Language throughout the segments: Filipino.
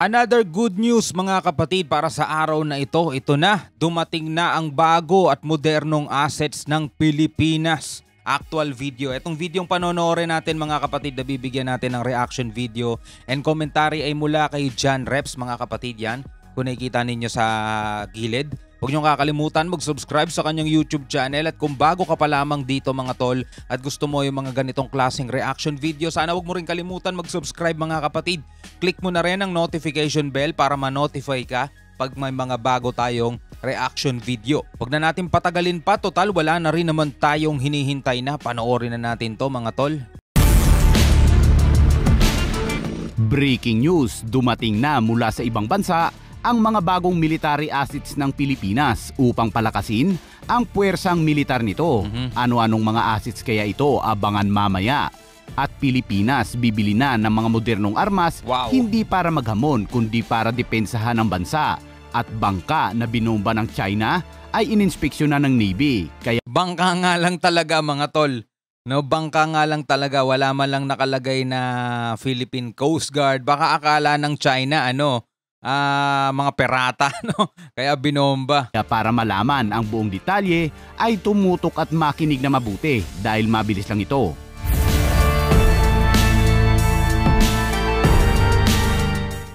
Another good news mga kapatid para sa araw na ito. Ito na, dumating na ang bago at modernong assets ng Pilipinas. Actual video. Itong videong panonoorin natin mga kapatid na bibigyan natin ng reaction video and commentary ay mula kay John Reps mga kapatid yan. Kung nakikita ninyo sa gilid. Huwag niyong kakalimutan mag-subscribe sa kanyang YouTube channel at kung bago ka pa lamang dito mga tol at gusto mo yung mga ganitong klaseng reaction video, sana huwag mo rin kalimutan mag-subscribe mga kapatid. Click mo na rin ang notification bell para ma-notify ka pag may mga bago tayong reaction video. Huwag na natin patagalin pa, total wala na rin naman tayong hinihintay na. Panoorin na natin to mga tol. Breaking news, dumating na mula sa ibang bansa ang mga bagong military assets ng Pilipinas upang palakasin ang puwersang militar nito. Ano-anong mga assets kaya ito, abangan mamaya. At Pilipinas bibili na ng mga modernong armas, hindi para maghamon kundi para depensahan ng bansa. At bangka na binomba ng China ay ininspeksyonan ng Navy. Kaya bangka nga lang talaga mga tol. No, bangka nga lang talaga, wala man lang nakalagay na Philippine Coast Guard. Baka akala ng China mga perata, no? Kaya binomba. Para malaman ang buong detalye ay tumutok at makinig na mabuti dahil mabilis lang ito.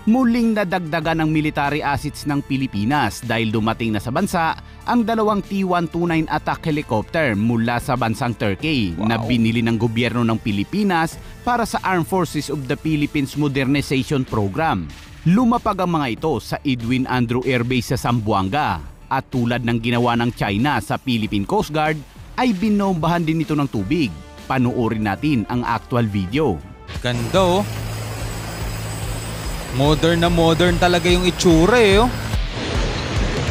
Muling nadagdagan ng military assets ng Pilipinas dahil dumating na sa bansa ang dalawang T-129 attack helicopter mula sa bansang Turkey na binili ng gobyerno ng Pilipinas para sa Armed Forces of the Philippines Modernization Program. Lumapag ang mga ito sa Edwin Andrew Air Base sa Zamboanga at tulad ng ginawa ng China sa Philippine Coast Guard ay binombahan din ito ng tubig. Panoorin natin ang actual video. Ganda oh. Modern na modern talaga yung itsura eh oh.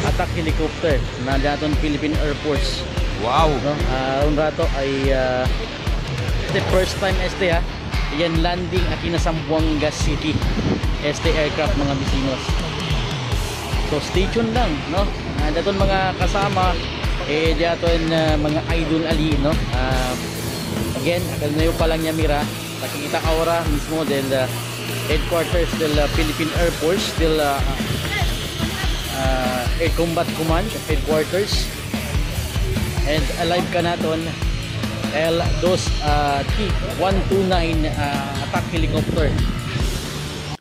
Attack helicopter na daton Philippine Air Force. Wow. No? Ang rato ay the first time yan landing at Zamboanga City. Aircraft mga bisinos. So stay tuned lang, no? Daton mga kasama daton mga idol ali, no? Again, kalnayo pa lang niya mira. Nakikita ka ora mismo del headquarters del Philippine Air Force del Air Combat Command headquarters. And alive ka naton T-129 attack helicopter.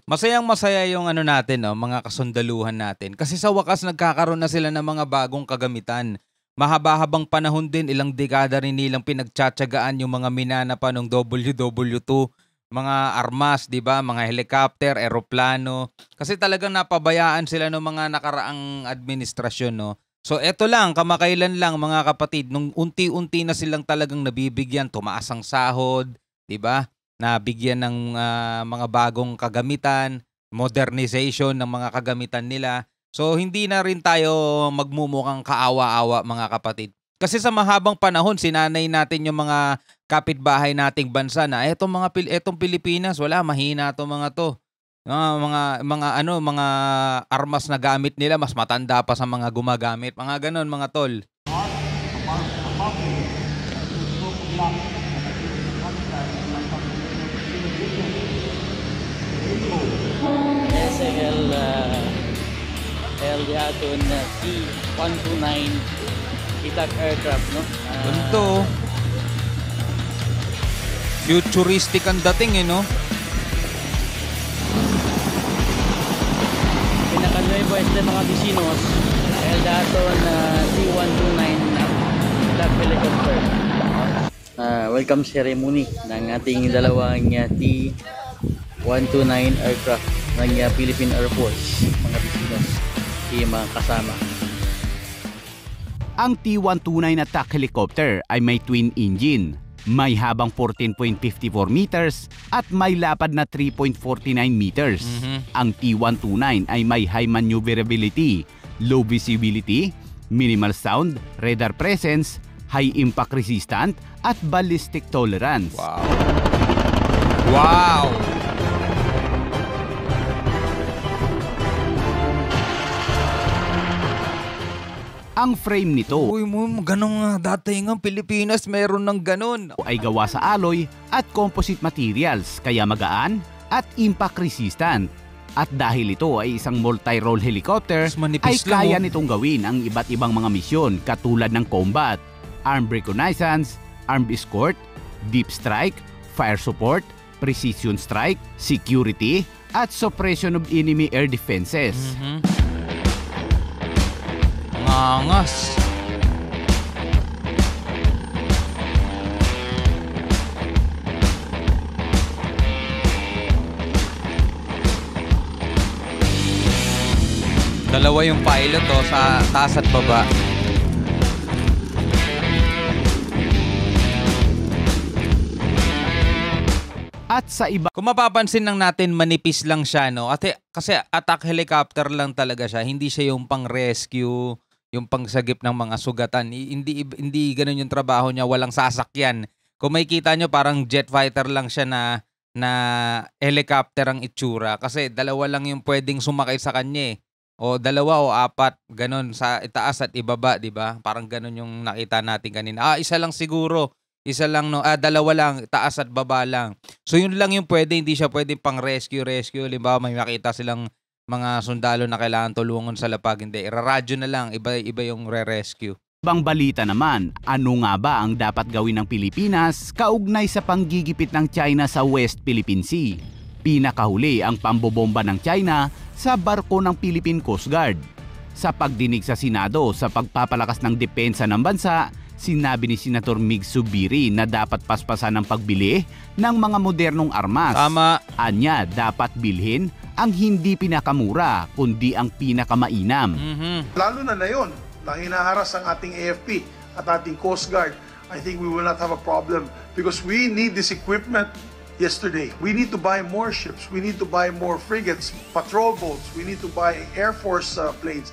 Masayang masaya yung natin, no, mga kasundaluhan natin. Kasi sa wakas nagkakaroon na sila ng mga bagong kagamitan. Mahaba-habang panahon din, ilang dekada rin nilang pinagtsatsagaan yung mga minana pa ng WW2, mga armas, di ba? Mga helicopter, eroplano. Kasi talagang napabayaan sila ng mga nakaraang administrasyon, no. So eto lang, kamakailan lang mga kapatid, nung unti-unti na silang talagang nabibigyan, tumaas ang sahod, di ba? Nabigyan ng mga bagong kagamitan, modernization ng mga kagamitan nila. So hindi na rin tayo magmumukhang kaawa-awa mga kapatid. Kasi sa mahabang panahon, sinanay natin yung mga kapitbahay nating bansa na etong Pilipinas, wala, mahina to mga to. Mga armas na gamit nila mas matanda pa sa mga gumagamit. Mga ganon mga tol. Daton T-129 attack aircraft, no? Ganito. Futuristic ang dating no? Pinakanuevo mga bisinos daton T-129 attack helicopter. Welcome ceremony ng ating dalawang T-129 aircraft ng Philippine Air Force, mga bisinos, mga kasama. Ang T-129 attack helicopter ay may twin engine, may habang 14.54 meters at may lapad na 3.49 meters. Ang T-129 ay may high maneuverability, low visibility, minimal sound, radar presence, high impact resistant at ballistic tolerance. Wow! Wow! Ang frame nito ganun nga dati nga Pilipinas meron ng ganun. Ay gawa sa alloy at composite materials kaya magaan at impact resistant. At dahil ito ay isang multi-role helicopter, Mas manipis ay lang, kaya oh. nitong gawin ang iba't ibang mga misyon katulad ng combat, armed reconnaissance, armed escort, deep strike, fire support, precision strike, security, at suppression of enemy air defenses. Ang angas. Dalawa yung pilot sa taas at baba. At sa iba Kung mapapansin lang natin, manipis lang siya, no? Kasi attack helicopter lang talaga siya. Hindi siya yung pang-rescue, yung pangsagip ng mga sugatan. Hindi ganun yung trabaho niya, walang sasakyan. Kung makikita nyo, parang jet fighter lang siya na helicopter ang itsura. Kasi dalawa lang yung pwedeng sumakay sa kanya, eh. O dalawa o apat, ganun, sa itaas at ibaba, di ba? Parang ganun yung nakita natin kanina. Isa lang siguro. Isa lang, no? Dalawa lang, taas at baba lang. So yun lang yung pwede, hindi siya pwede pang rescue. Halimbawa may makita silang mga sundalo na kailangan tulungan sa lapag, hindi. Iraradyo na lang, iba yung re-rescue. ibang balita naman, ano nga ba ang dapat gawin ng Pilipinas kaugnay sa panggigipit ng China sa West Philippine Sea? Pinakahuli ang pambobomba ng China sa barko ng Philippine Coast Guard. Sa pagdinig sa Senado sa pagpapalakas ng depensa ng bansa, sinabi ni Senator Mig Zubiri na dapat paspasan ang pagbili ng mga modernong armas. Tama. Anya, dapat bilhin ang hindi pinakamura kundi ang pinakamainam. Lalo na yun, na hinaharas ang ating AFP at ating Coast Guard, I think we will not have a problem because we need this equipment yesterday. We need to buy more ships. We need to buy more frigates, patrol boats. We need to buy Air Force planes,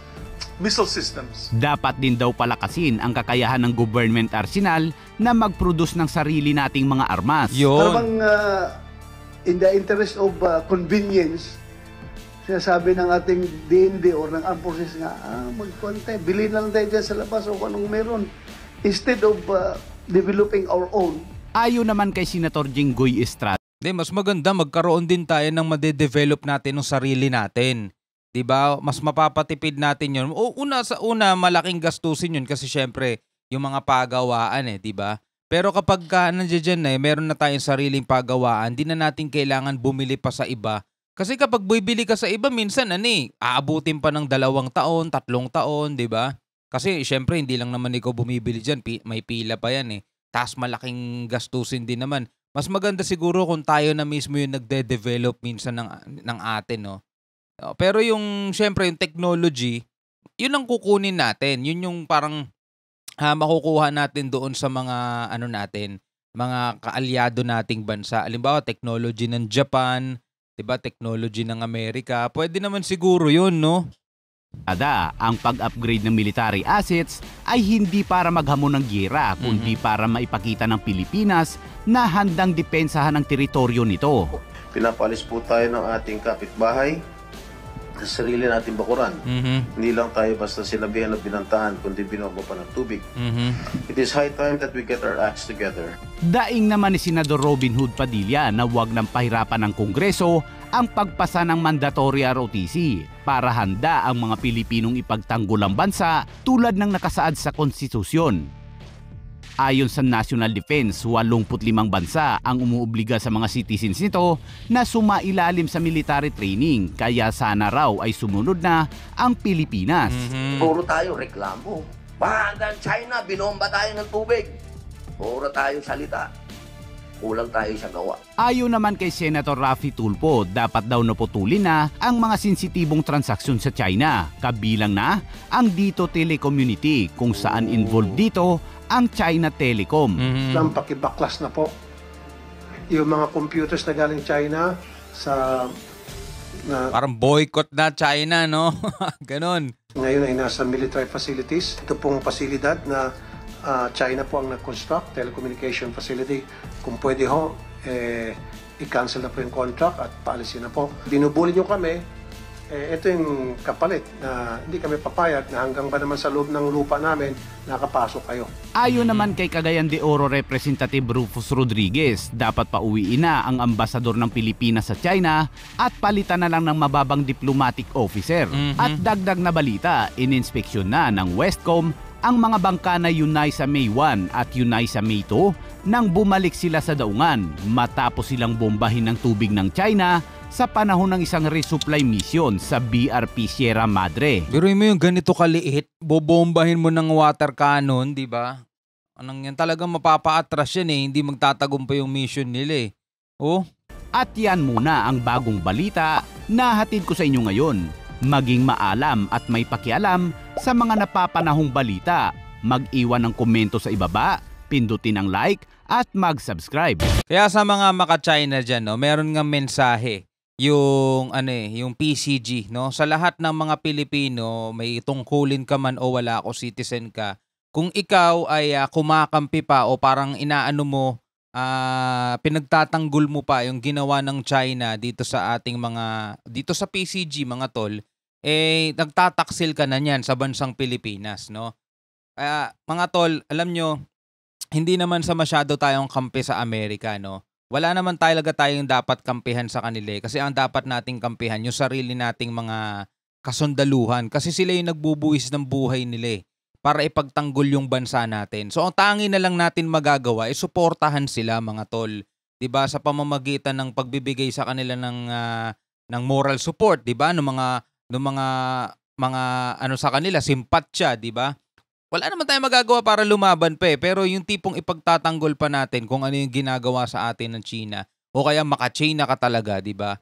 missile systems. Dapat din daw palakasin ang kakayahan ng government arsenal na mag-produce ng sarili nating mga armas. Para Yun. bang in the interest of convenience, sinasabi ng ating DND or ng armed forces nga, magkonte, bilhin lang tayo dyan sa labas o kung anong meron. Instead of developing our own. Ayon naman kay Senator Jinggoy Estrada, Mas maganda magkaroon din tayo ng madedevelop natin ng sarili natin. 'Di ba? Mas mapapatipid natin 'yon. Sa una malaking gastusin 'yun kasi syempre yung mga pagawaan 'di ba? Pero kapag nandiyan na meron na tayong sariling pagawaan, di na natin kailangan bumili pa sa iba. Kasi kapag bibili ka sa iba, minsan aabutin pa ng 2 taon, 3 taon, 'di ba? Kasi syempre hindi lang naman ikaw bumibili diyan, may pila pa 'yan Taas malaking gastusin din naman. Mas maganda siguro kung tayo na mismo yung nagde-develop minsan ng atin, no? Pero yung syempre yung technology, yun ang kukunin natin. Yun yung parang makukuha natin doon sa mga natin, mga kaalyado nating bansa. Halimbawa, technology ng Japan, 'di ba? Technology ng Amerika. Pwede naman siguro yun, no? ang pag-upgrade ng military assets ay hindi para maghamon ng giyera kundi para maipakita ng Pilipinas na handang depensahan ang teritoryo nito. Pinapalis po tayo ng ating kapitbahay sa sarili nating bakuran. Hindi lang tayo basta sinabihan o binantahan, kundi binogbo pa ng tubig. It is high time that we get our acts together. Daing naman ni Senador Robin Hood Padilla na huwag nang pahirapan ng Kongreso ang pagpasa ng mandatory ROTC para handa ang mga Pilipinong ipagtanggol ang bansa tulad ng nakasaad sa konstitusyon. Ayon sa National Defense, 85 bansa ang umuobliga sa mga citizens nito na sumailalim sa military training, kaya sana raw ay sumunod na ang Pilipinas. Puro tayo reklamo. Hanggang China, binomba tayo ng tubig. Puro tayo salita. Kulang tayo sa gawa. Ayon naman kay Senator Raffy Tulfo, dapat daw naputulin na ang mga sensitibong transaksyon sa China, kabilang na ang Dito Telecommunity kung saan involved dito ang China Telecom. Nang pakibaklas na po yung mga computers na galing China Parang boycott na China, no? Ganon. ngayon ay nasa military facilities. Ito pong pasilidad na China po ang nag-construct, telecommunication facility. Kung pwede ho, i-cancel na po yung contract at paalisin na po. Binubuli nyo kami ito yung kapalit na hindi kami papayag na hanggang ba naman sa loob ng lupa namin nakapasok kayo. Ayon naman kay Cagayan de Oro Representative Rufus Rodriguez, dapat pauwiin na ang ambasador ng Pilipinas sa China at palitan na lang ng mababang diplomatic officer. At dagdag na balita, ininspeksyon na ng Westcom ang mga bangka na Yunay sa May 1 at Yunay sa May 2 nang bumalik sila sa daungan matapos silang bombahin ng tubig ng China sa panahon ng isang resupply mission sa BRP Sierra Madre. Pero mo yung ganito kaliit, bobombahin mo ng water cannon, di ba? Anong yan, talagang mapapa-atras yan eh, hindi magtatagumpay yung mission nila eh. Oh? At yan muna ang bagong balita na hatid ko sa inyo ngayon. Maging maalam at may pakialam sa mga napapanahong balita. Mag-iwan ng komento sa ibaba, pindutin ang like at mag-subscribe. Kaya sa mga maka-China dyan, no, meron nga mensahe yung yung PCG, no? Sa lahat ng mga Pilipino, may tungkulin ka man o wala ako, citizen ka. Kung ikaw ay kumakampi pa o parang inaano mo, pinagtatanggol mo pa yung ginawa ng China dito sa ating dito sa PCG mga tol, nagtataksil ka na niyan sa bansang Pilipinas, no? Mga tol, alam nyo, hindi naman sa masyado tayong kampi sa Amerika, no? Wala naman talaga tayong dapat kampihan sa kanila kasi ang dapat nating kampihan yung sarili nating mga kasundaluhan kasi sila yung nagbubuwis ng buhay nila para ipagtanggol yung bansa natin. So ang tangi na lang natin magagawa ay suportahan sila mga tol. 'Di ba, sa pamamagitan ng pagbibigay sa kanila ng moral support, 'di ba? Ng mga ano sa kanila, simpatsya, 'di ba? Wala naman tayong magagawa para lumaban pa pero yung tipong ipagtatanggol pa natin kung ano yung ginagawa sa atin ng China o kaya maka-China ka talaga, 'di ba?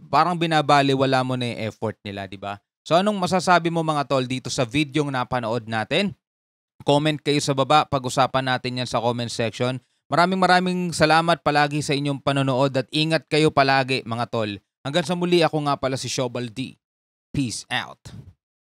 Parang binabaliwala mo na yung effort nila, 'di ba? So anong masasabi mo mga tol dito sa video na napanood natin? Comment kayo sa baba, pag-usapan natin 'yan sa comment section. Maraming salamat palagi sa inyong panonood at ingat kayo palagi mga tol. Hanggang sa muli, ako nga pala si Shobal D. Peace out.